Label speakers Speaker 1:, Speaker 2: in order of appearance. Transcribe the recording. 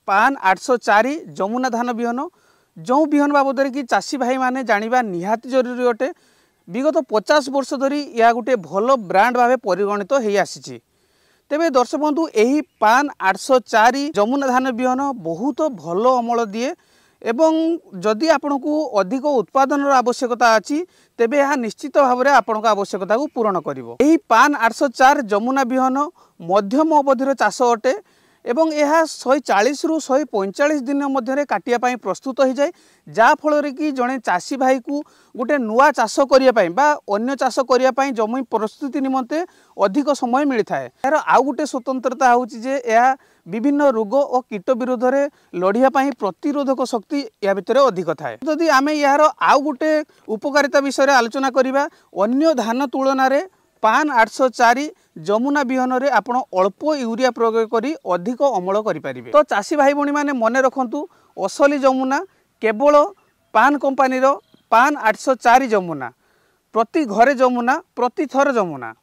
Speaker 1: पान 804 जमुना धान बिहन जो बिहन बाबद कि चाषी भाई माने जानिबा निहाती जरूरी अटे। विगत 50 वर्ष धरी यह गोटे भल ब्रांड भाव परिगणित हो आसी। तेबे दर्शक बंधु यही पान 804 जमुना धान बिहन बहुत भल अमल दिए एवं जदि आपन को अधिक उत्पादन आवश्यकता अच्छी तेबे यह निश्चित भाव में आपण आवश्यकता को पूरण करिवो। यही पान 804 जमुना बिहन मध्यम अवधिर चाष अटे एवं यह 140 रु 145 दिन मध्य काटिया पाई प्रस्तुत हो जाए, जा फल कि जड़े चाषी भाई को गोटे नुआ चाष करने बा अन्य चाष करने जमी प्रस्तुति निमंते अधिक समय मिलता है। यार आउ गोटे स्वतंत्रता होची जे यह विभिन्न रोग और कीट विरोध में लड़िया प्रतिरोधक शक्ति या भितर अधिक थाए। जदि आम यार आउ गोटे उपकारिता विषय आलोचना करवा अन्य धान तुलन में पान 804 जमुना बिहन रे आपण अल्प यूरिया प्रयोग करी अधिक अमल करें। तो चाषी भाई भणी माने मन रखु असली जमुना केवल पान कंपानी पान 804 जमुना प्रति घरे जमुना प्रति थर जमुना।